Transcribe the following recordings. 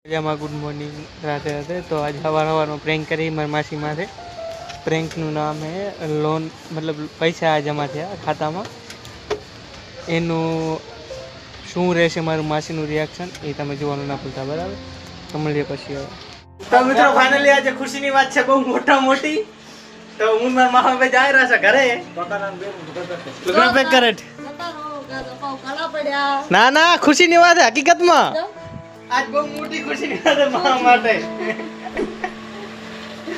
મજામાં good morning Radhe Radhe. તો आज સવારનો પ્રેન્ક કરી મારી માસી માથે। પ્રેન્કનું નામ હે લોન, મતલબ પૈસા જમા થયા ખાતામાં। એનું શું રહેશે મારું માસીનું રિએક્શન એ તમે જોવાનું ના ભૂલતા, બરાબર? તો મળીએ પછી હવે। તો મિત્રો ફાઇનલી આજે ખુશીની વાત છે બહુ મોટી। તો હું મારા મામા ભાઈ જાય રહ્યા છે ઘરે। લુગડા પેક કરે ના ના ખુશીની વાત હે હકીકતમાં। आज बहुत मोटी खुशी नहीं है मां माटे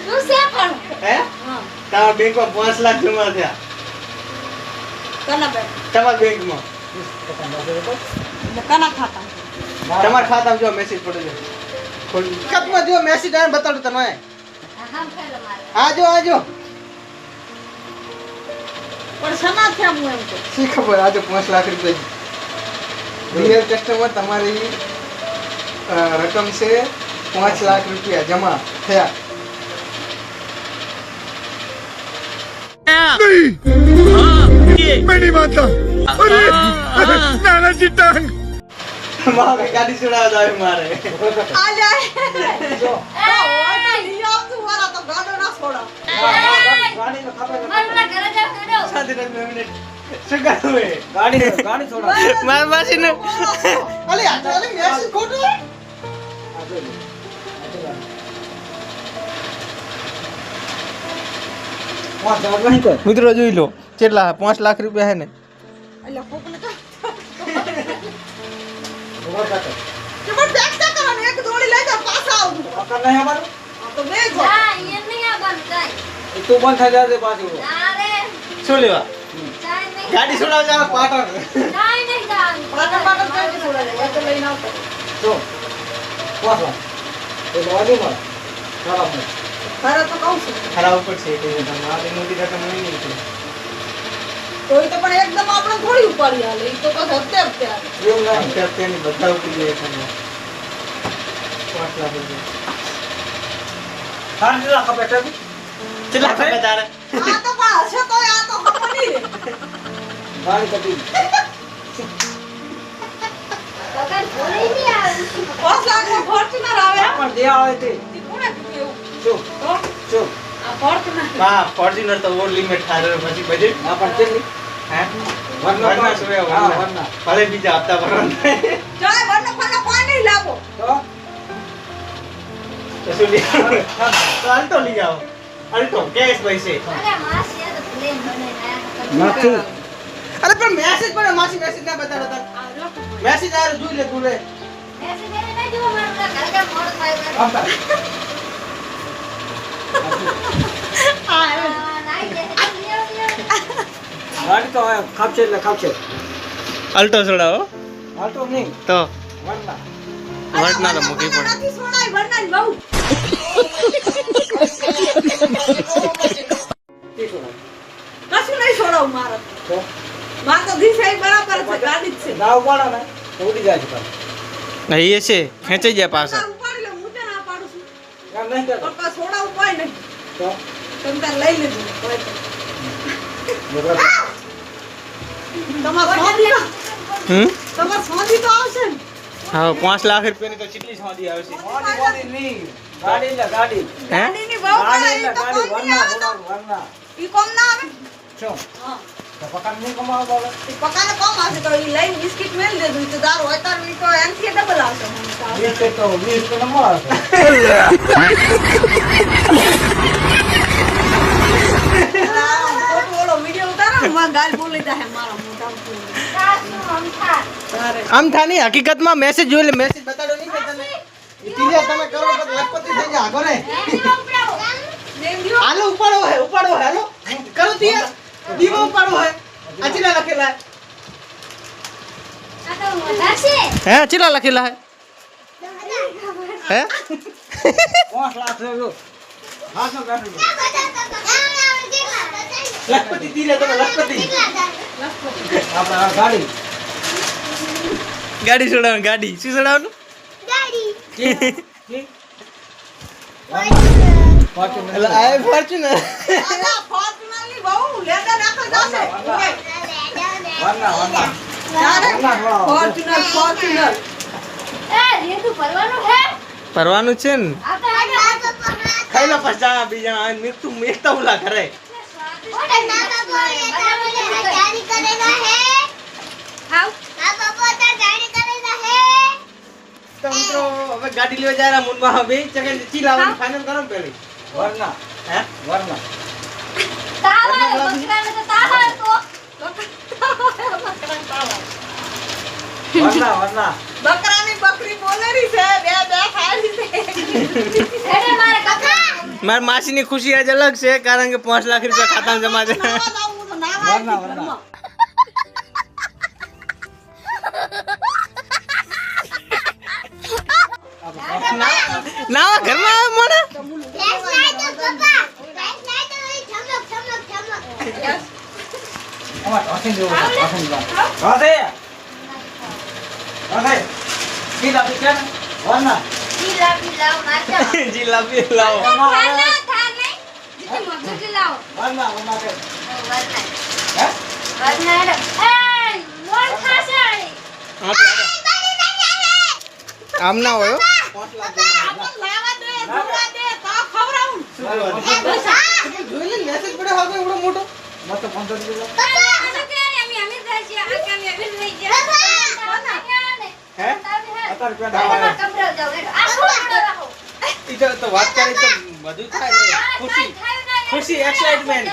तू से पण है हां ता बैंक में 5 लाख जमा થયા કના બેંક તમારા બેંક માં કના ખાતા તમારા ખાતામાં જો મેસેજ પડ્યો છે કતમાં જો મેસેજ આને બતાડું તને હા ફેર મારે આજો પણ સમા થયા હું એમ તો સી ખબર આજે 5 લાખ રૂપિયા रियल कस्टमर તમારી रकम से 5 लाख रुपया जमा थया। मैं नहीं मानता। अरे नाना जी टांग मां के गाड़ी छुड़ा जाए मारे आ जाए जो लिया तू वाला तो गाड़ो ना छोड़ा गाड़ी में खबर मारना घर जा दो 7 मिनट सुगा हुए गाड़ी छोड़ा मार मासी ने अरे अरे मैसेज खोटो મિત્રો જોઈ લો કેટલા 5 લાખ રૂપિયા હે ને એટલે કોકને કા કેમ બેક તા કરો ને એક દોડી લઈ જા પાછા આવું અકર નહીં અમાર તો બે જો ના એ નહીં આ બંધ જાય તું બંધ થઈ જાય પાછું ના રે શું લેવા ગાડી છોડાવ જા પાટણ નહીં જા પાટણ ગાડી છોડાવ એ તો લઈને આવતો જો 5 લાખ એ લોડી માં ખરાબ નહીં તારા તો કહું છું ખરાબ ઉપર છે કે તમારી મોટી રકમ નહીં છે તો એ તો પણ એકદમ આપણે થોડી ઉપાડી હાલે એ તો બસ હપ્તે આવે એવું ના હપ્તે ની બધા ઉડી જાય છે 5 લાખ રૂપિયા હા કેટલા ખપે છે કેટલા ખપે તારે આ તો પણ હશે તો આ તો ખબર નહીં રે ગાડી કટી પગાર ભોલે નહીં આવે 5 લાખ નો ફોર્ચ્યુનર આવે પણ દે આવે તે કોને કીધું જો જો આ ફોર્ચ્યુનર હા ફોર્ચ્યુનર તો ઓર લિમિટ થારે પછી બજેટ આ પણ કેટલી હે વરના સોયા વરના ભલે બીજા હપ્તા ભરવાના ચાલ વરના ફોના કોઈ નહીં લાવો તો શું લે ચાલ તો લઈ આવો અરે તો કેશ પૈસે અરે માસી આ તો પ્લેન બને નથી અરે પણ મેસેજ પડે માસી મેસેજ ના બતાડતા મેસેજ આયો જોઈ લે તું લે મેસેજ એને નહીં જો મારું ઘરે જા મોડ થાય गाड़ी तो है खापचे ले खापचे अल्टो छोड़ाओ अल्टो नहीं तो वरना तो मुकी पड़े नहीं छोड़ाई वरना बहु कछु नहीं छोड़ाऊ मारा तो मार तो दी सही बराबर है गाड़ी से ना उपाड़ा ना उड़ी जाए पर नहीं ऐसे खेचे जाए पास उपाड़ ले मुझे ना पाड़ू या नहीं कर पर छोड़ा उपाय नहीं तो तुम तर ले ले कोई તમાર સોદી તો આવશે ને હા 5 લાખ રૂપિયાની તો કેટલી સોદી આવશે સોદી નહીં ગાડી લે ગાડી ગાડીની બહુ ગાડી વરના ઈ કોમ ના આવે છો હા તો પકાન નહીં કમાવ બોલે ઈ પકાને કોમ આવશે તો ઈ લઈને બિસ્કિટ મેલ દે દઉં તો દાર હોય તાર ઈ તો એનથી ડબલ આવશે મને તો 20 તો ન મળે ગાલ બોલી દે મારો મોટા આમ થા નહીં હકીકતમાં મેસેજ જોઈ લે મેસેજ બતાડો નહીં કે તને ઇતિલિયા તમે કરો તો લખપતિ થઈ જા આગો ને હાલો ઉપાડો હે હાલો કરો દિયા દીવો ઉપાડો હે આચીલા લખેલા આ તો મોટા છે હે આચીલા લખેલા હે 5 લાખ જો હાથનો કાઢો लखपति तीरे तो लखपति आपना गाड़ी छोड़ावन गाड़ी શું છોડાવનું ગાડી ફોર્ચ્યુનર આ ફોર્ચ્યુનર આલા ફોર્ચ્યુનર ની બહુ લેદા નાખો જાશે વરના ફોર્ચ્યુનર એ રેતું ભરવાનું હે ફરવાનું છે ને ખાઈ લો પછી જા બીજા આવે મેં તું મેકતા ઉલા કરે તો મિત્રો હવે ગાડી લેવા જાય મુંબઈ બે સેકન્ડ ચી લાવવાનું ફાઇનલ કરો પેલી વરના હે વરના વરના બકરાની બકરી બોલેરી છે બે ખાલી છે માર માસીની ખુશી આજ અલગ છે કારણ કે 5 લાખ રૂપિયા ખાતામાં જમા છે વરના નાવા ઘરમાં આવે મોડા જીલાપી લાવો આમ ના હોય તો વાત કરી તો બધું થાય ખુશી ખુશી એક્સાઇટમેન્ટ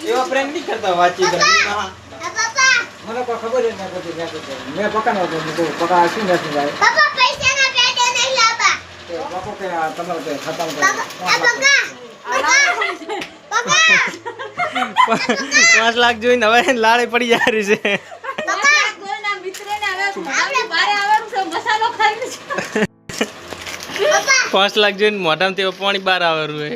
એવા પ્રેમ નહીં કરતા વાતચીત મને કોઈ ખબર જ ના પડતી મેં પકાનો પકા શું નથી જાય બાપો કે તમારે કે ખાતામાં 5 લાખ જોઈને હવે લાડે પડી જાય છે 5 લાખ જોઈને મોઢામાં તે પાણી બહાર આવેલું હે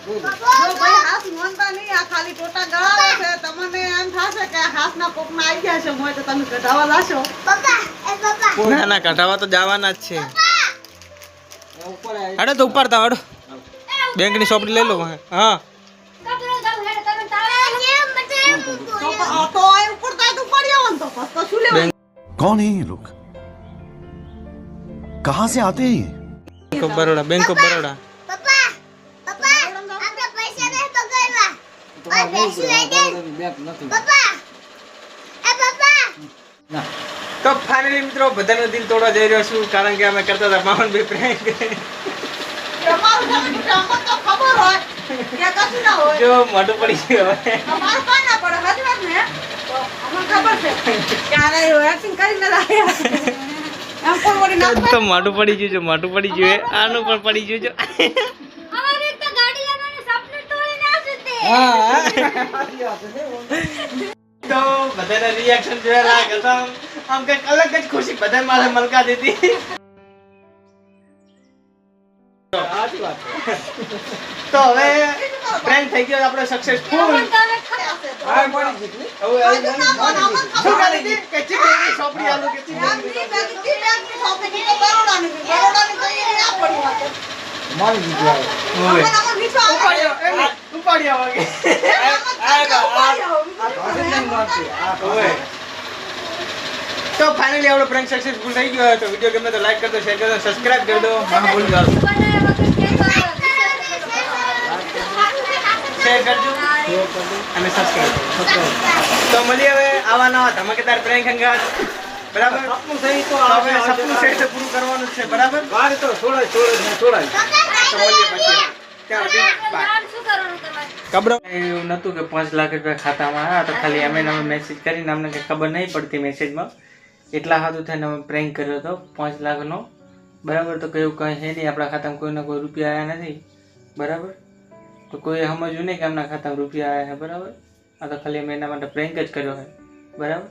હાથ મોનતા નહીં આ ખાલી ટોટા ગળાવે છે તમને એમ થાશે કે હાથના કોકમાં આવી ગયા છે મોય તો તમે કઢાવા લાશો ના ના કઢાવા તો જવાના જ છે હાડો તો ઉપાડતા હાડો બેંકની ચોપડી લઈ લો હા તો આ ઉપર તો પડી આવો ને તો શું લેવા कौन है ये लोग कहाँ से आते हैं ये bank of Baroda bank of Baroda તો ફાઇનલી મિત્રો બધાનો દિલ તોડવા જઈ રહ્યો છું કારણ કે અમે કરતા હતા મામન ભાઈ પ્રેન્ક જો મોટું પડી ગયું હવે તો મોટું પડી ગયું છે મોટું પડી ગયું આનું પણ પડી ગયું છે તો બધાના રિએક્શન જોયા લાગે તો આમ કઈક અલગ જ ખુશી બધા મારે મલકા દીધી તો હવે પ્રેન્ક થઈ ગયો આપણો સક્સેસફુલ તો ફાઇનલી આપણો પ્રેન્ક સક્સેસફુલ થઈ ગયો તો વિડિયો ગમે તો લાઈક કરજો શેર કરજો સબસ્ક્રાઇબ કરી દો ના ભૂલજો શેર કરજો અને સબસ્ક્રાઇબ તો મળીએ હવે આવા નવા ધમાકેદાર પ્રેન્ક અંગાત બરાબર સપનું સહી તો હવે સપનું સહી તો પૂરું કરવાનું છે બરાબર વાર તો છોડાય તો મળીએ પછી કબડો એવું નતું કે 5 લાખ રૂપિયા ખાતામાં આવ્યા તો ખાલી અમે મેસેજ કરીને અમને કંઈ ખબર નહીં પડતી મેસેજમાં એટલા હાથું થઈને અમે પ્રેન્ક કર્યો હતો 5 લાખનો બરાબર તો કયું કંઈ છે નહીં આપણા ખાતામાં કોઈના કોઈ રૂપિયા આવ્યા નથી બરાબર તો કોઈ સમજવું નહીં કે એમના ખાતામાં રૂપિયા આવ્યા છે બરાબર આ તો ખાલી અમે એના માટે પ્રેન્ક જ કર્યો છે બરાબર